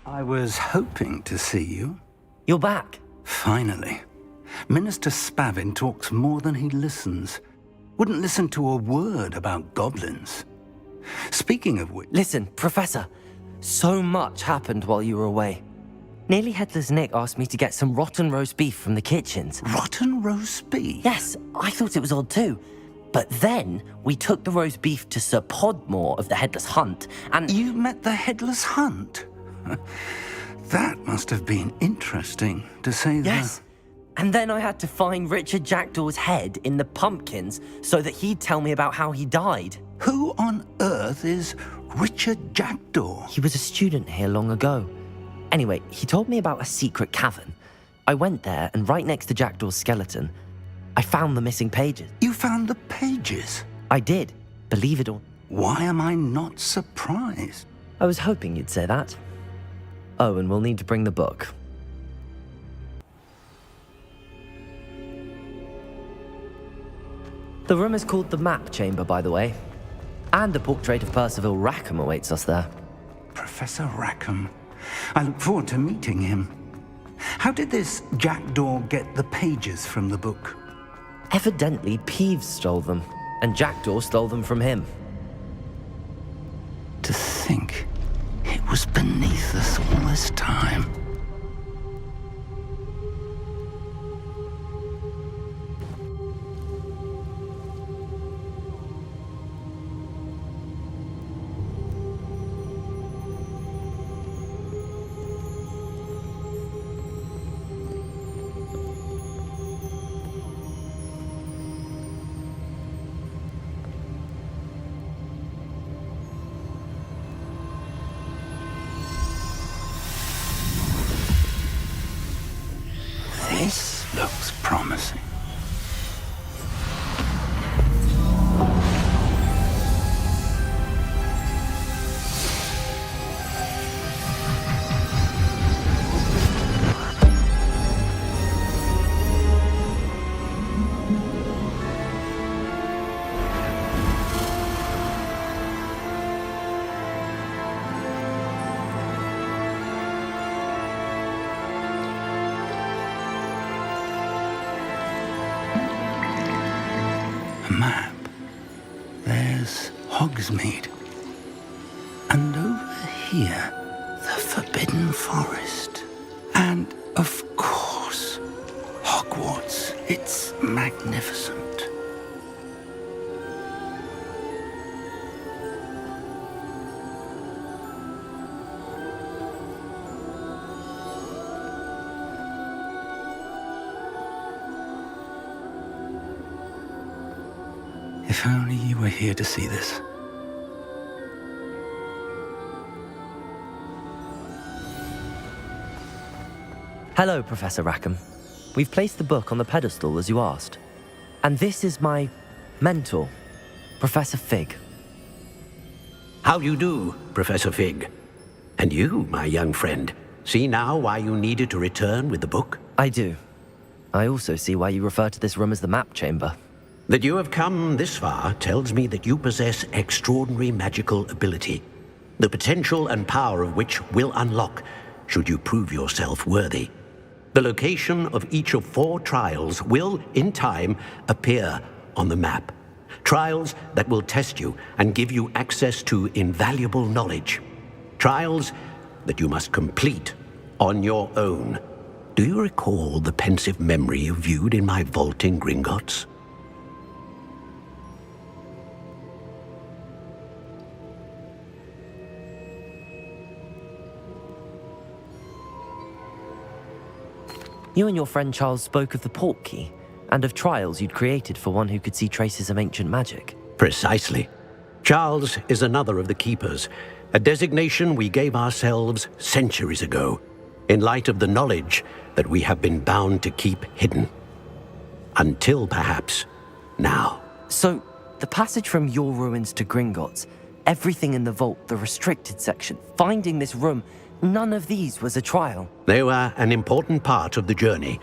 I was hoping to see you. You're back. Finally. Minister Spavin talks more than he listens. Wouldn't listen to a word about goblins. Speaking of which... Listen, Professor. So much happened while you were away. Nearly Headless Nick asked me to get some rotten roast beef from the kitchens. Rotten roast beef? Yes, I thought it was odd too. But then we took the roast beef to Sir Podmore of the Headless Hunt, and... You met the Headless Hunt? That must have been interesting, to say the... Yes. And then I had to find Richard Jackdaw's head in the pumpkins so that he'd tell me about how he died. Who on earth is Richard Jackdaw? He was a student here long ago. Anyway, he told me about a secret cavern. I went there, and right next to Jackdaw's skeleton, I found the missing pages. You found the pages? I did, believe it or... Why am I not surprised? I was hoping you'd say that. Oh, and we'll need to bring the book. The room is called the Map Chamber, by the way. And a portrait of Percival Rackham awaits us there. Professor Rackham. I look forward to meeting him. How did this Jackdaw get the pages from the book? Evidently, Peeves stole them, and Jackdaw stole them from him. To think it was beneath us all this time. This looks promising. A map. There's Hogsmeade. And over here, the Forbidden Forest. And, of course, Hogwarts. It's magnificent. If only you were here to see this. Hello, Professor Rackham. We've placed the book on the pedestal as you asked. And this is my mentor, Professor Fig. How do you do, Professor Fig? And you, my young friend, see now why you needed to return with the book? I do. I also see why you refer to this room as the Map Chamber. That you have come this far tells me that you possess extraordinary magical ability, the potential and power of which will unlock should you prove yourself worthy. The location of each of 4 trials will, in time, appear on the map. Trials that will test you and give you access to invaluable knowledge. Trials that you must complete on your own. Do you recall the pensive memory you viewed in my vault in Gringotts? You and your friend Charles spoke of the Portkey, and of trials you'd created for one who could see traces of ancient magic. Precisely. Charles is another of the Keepers, a designation we gave ourselves centuries ago, in light of the knowledge that we have been bound to keep hidden. Until, perhaps, now. So, the passage from your ruins to Gringotts, everything in the vault, the restricted section, finding this room, none of these was a trial. They were an important part of the journey,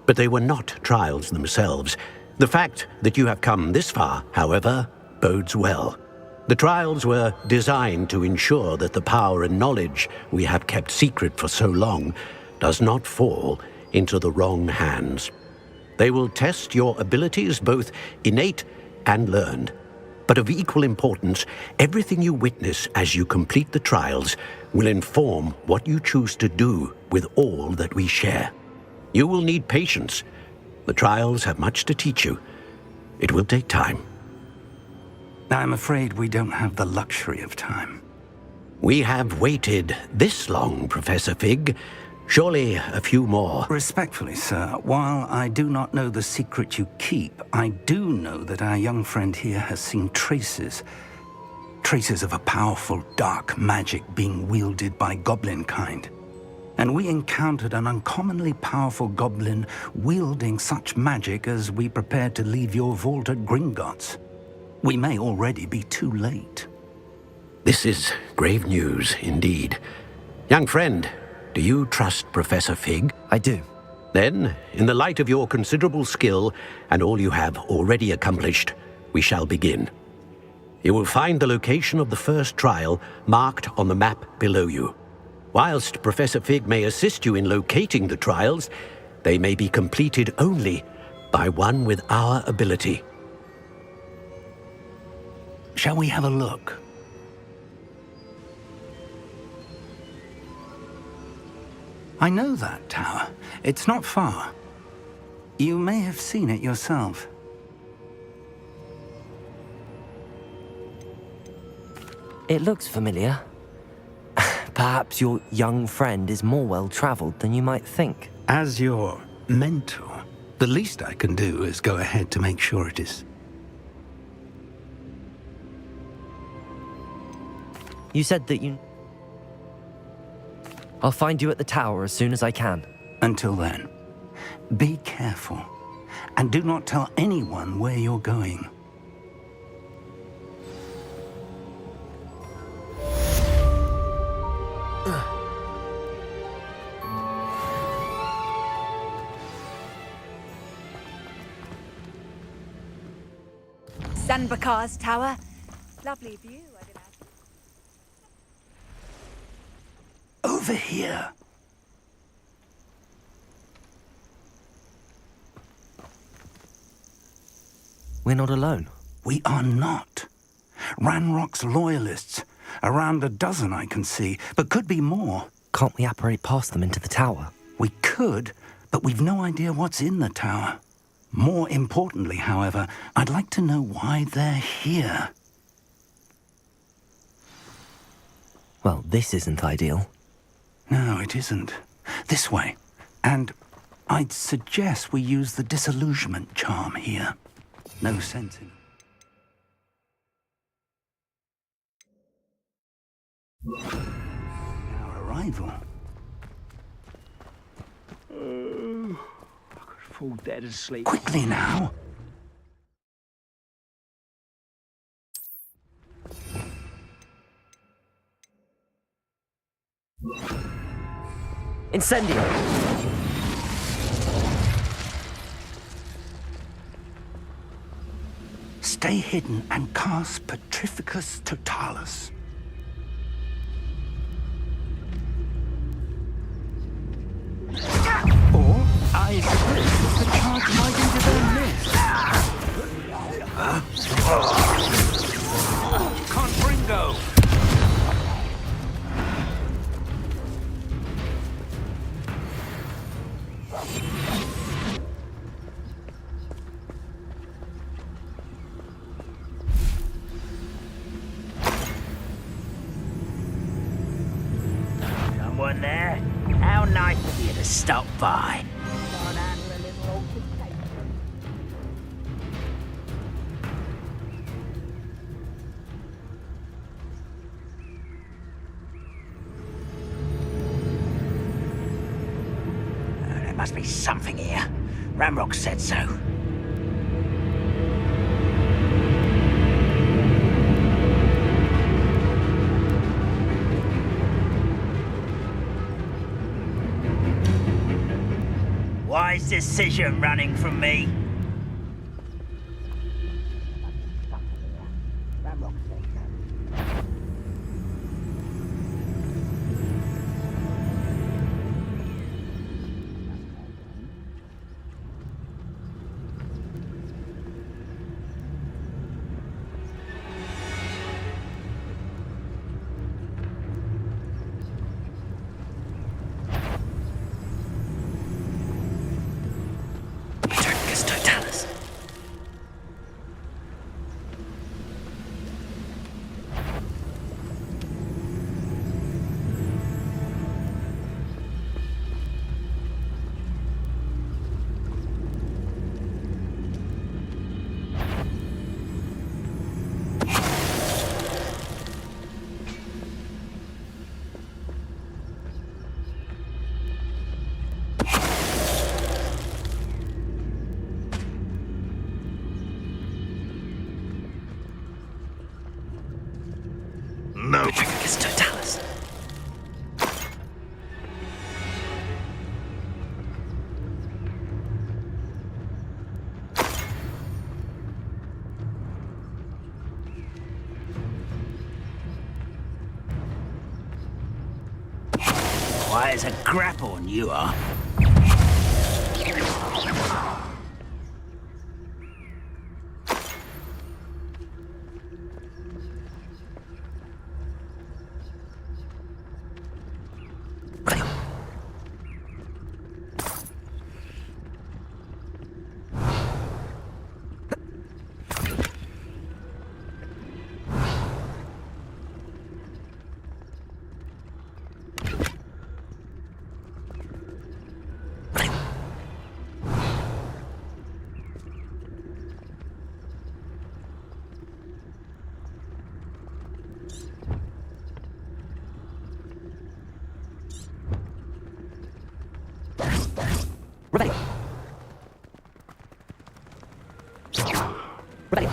but they were not trials themselves. The fact that you have come this far, however, bodes well. The trials were designed to ensure that the power and knowledge we have kept secret for so long does not fall into the wrong hands. They will test your abilities, both innate and learned. But of equal importance, everything you witness as you complete the trials will inform what you choose to do with all that we share. You will need patience. The trials have much to teach you. It will take time. I'm afraid we don't have the luxury of time. We have waited this long, Professor Fig. Surely a few more. Respectfully, sir, while I do not know the secret you keep, I do know that our young friend here has seen traces of a powerful dark magic being wielded by goblin kind. And we encountered an uncommonly powerful goblin wielding such magic as we prepared to leave your vault at Gringotts. We may already be too late. This is grave news indeed. Young friend, do you trust Professor Fig? I do. Then, in the light of your considerable skill and all you have already accomplished, we shall begin. You will find the location of the first trial marked on the map below you. Whilst Professor Fig may assist you in locating the trials, they may be completed only by one with our ability. Shall we have a look? I know that tower. It's not far. You may have seen it yourself. It looks familiar. Perhaps your young friend is more well-traveled than you might think. As your mentor, the least I can do is go ahead to make sure it is. You said that you... I'll find you at the tower as soon as I can. Until then, be careful, and do not tell anyone where you're going. Sanbakar's tower. Lovely view, I'd imagine. Over here. We're not alone. We are not. Ranrock's loyalists. Around a dozen I can see, but could be more. Can't we apparate past them into the tower? We could, but we've no idea what's in the tower. More importantly, however, I'd like to know why they're here. Well, this isn't ideal. No, it isn't. This way. And I'd suggest we use the disillusionment charm here. No sense in... Our arrival. I could fall dead asleep. Quickly now. Incendio! Stay hidden and cast Petrificus Totalis. Or, I suppose, the charge might into their midst. Confringo! Someone there? How nice of you to stop by. There must be something here. Ramrock said so. Wise decision running from me. Light as a grapple, you are. Ready. Ready.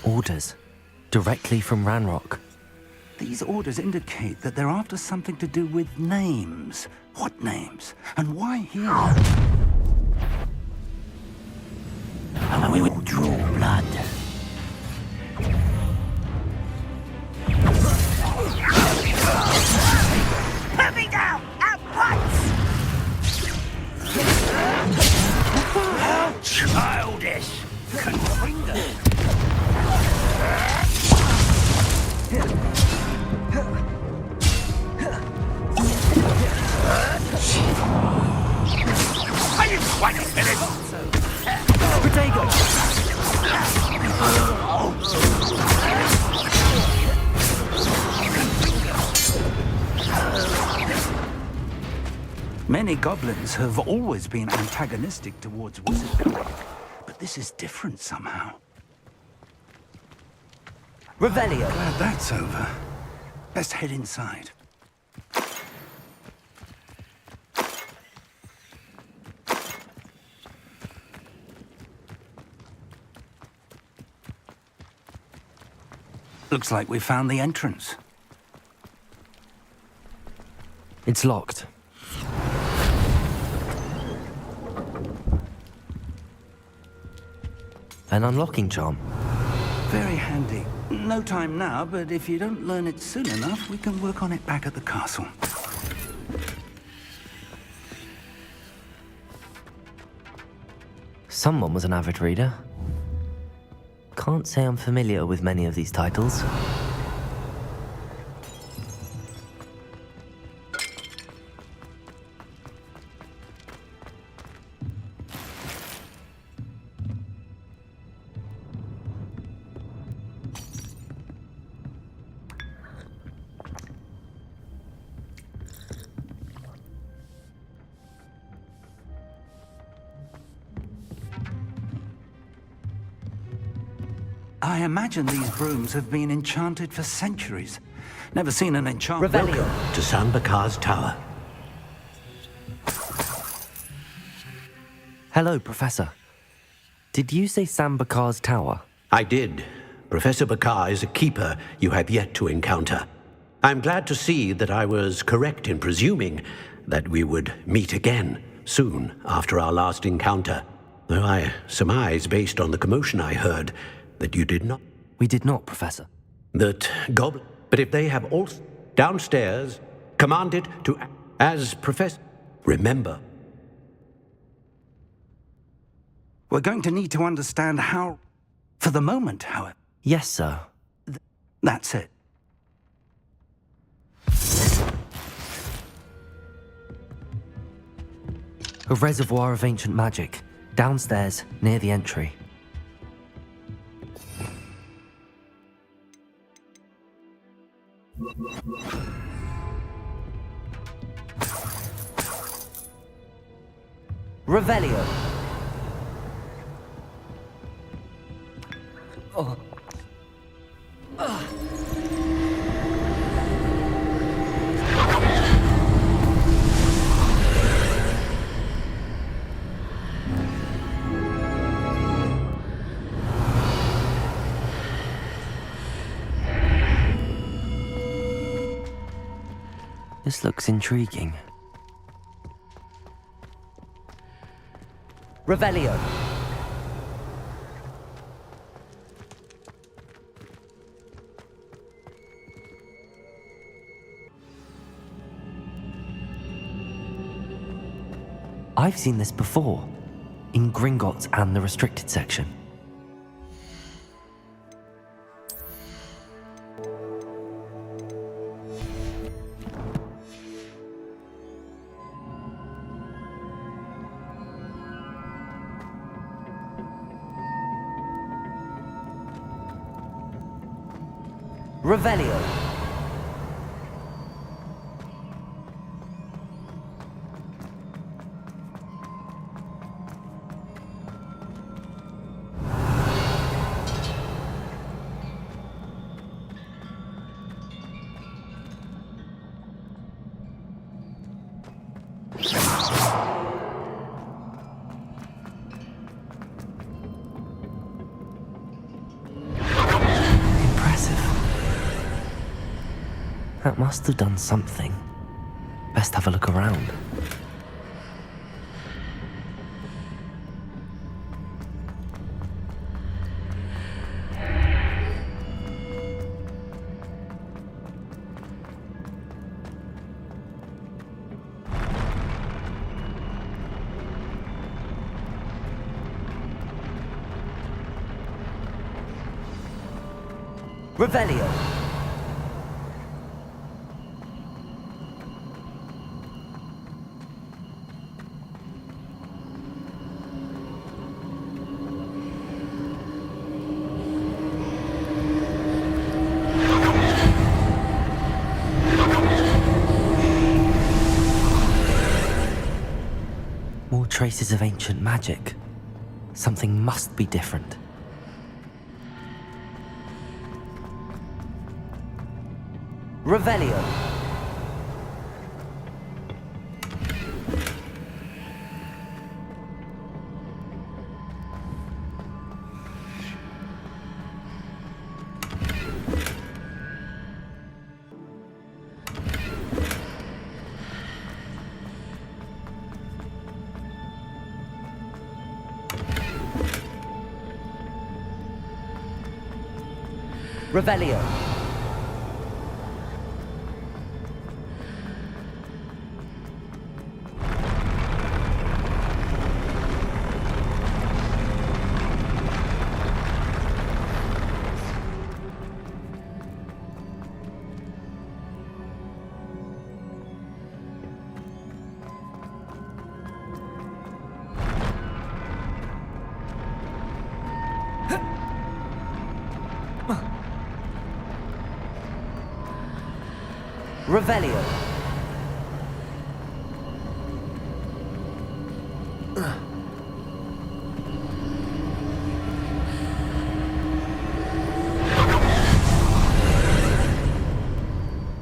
Orders. Directly from Ranrock. These orders indicate that they're after something to do with names. What names? And why here? And we will draw blood. Put me down at once! How childish! Confringo! I didn't quite finish! Protego! Many goblins have always been antagonistic towards wizardry, but this is different somehow. Revelio! Glad that's over. Best head inside. Looks like we found the entrance. It's locked. An unlocking charm. Very handy. No time now, but if you don't learn it soon enough, we can work on it back at the castle. Someone was an avid reader. Can't say I'm familiar with many of these titles. I imagine these brooms have been enchanted for centuries. Never seen an enchantment. Revelio. Welcome to Sambakar's Tower. Hello, Professor. Did you say Sambakar's Tower? I did. Professor Bakar is a keeper you have yet to encounter. I'm glad to see that I was correct in presuming that we would meet again soon after our last encounter. Though I surmise, based on the commotion I heard, that you did not. We did not, Professor. That goblin. But if they have all downstairs, commanded to as Professor. Remember. We're going to need to understand how... For the moment, however. Yes, sir. That's it. A reservoir of ancient magic, downstairs, near the entry. Revelio. This looks intriguing. Revelio. I've seen this before, in Gringotts and the restricted section. Revelio. That must have done something. Best have a look around. Revelio. More traces of ancient magic. Something must be different. Revelio. Revelio. Revelio.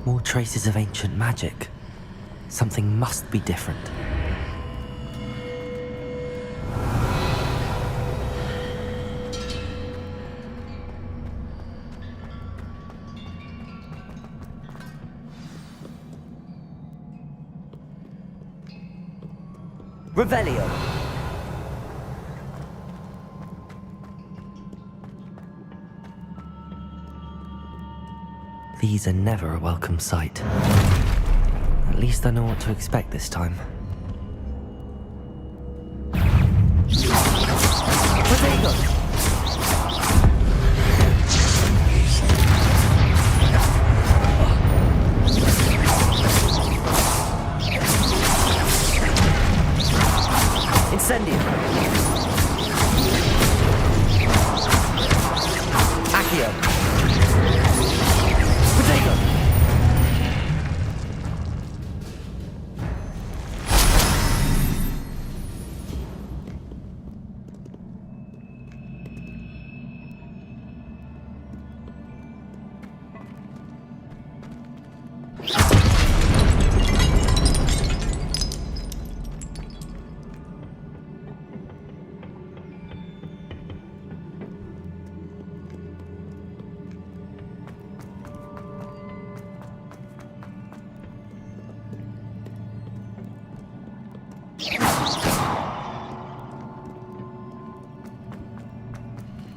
More traces of ancient magic. Something must be different. Revelio. These are never a welcome sight. At least I know what to expect this time. Potato! Incendio. Accio. Potato.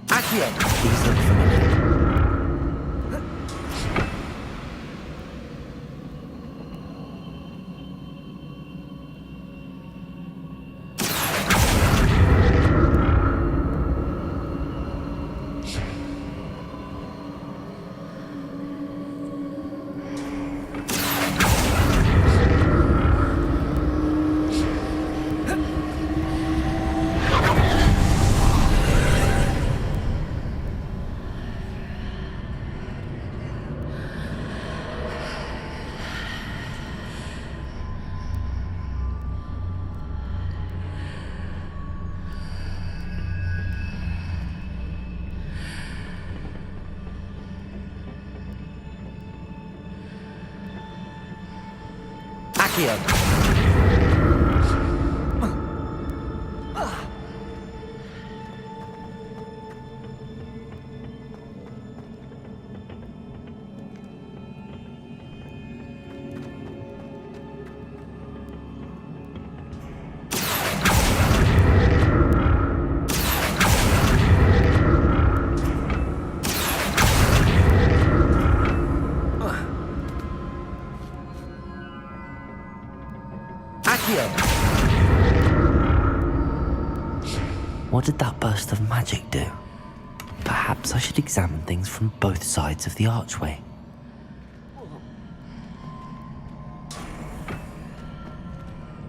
Accio. These look familiar. Accio. What did that burst of magic do? Perhaps I should examine things from both sides of the archway.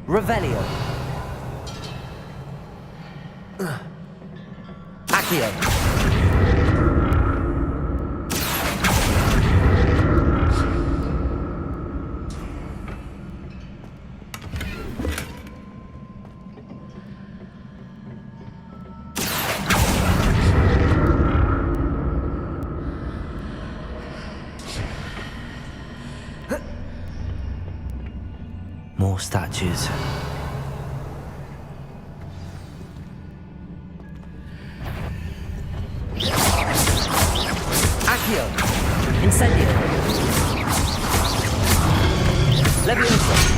Revelio. Accio. More statues. Accio! Incendio! Leviosa!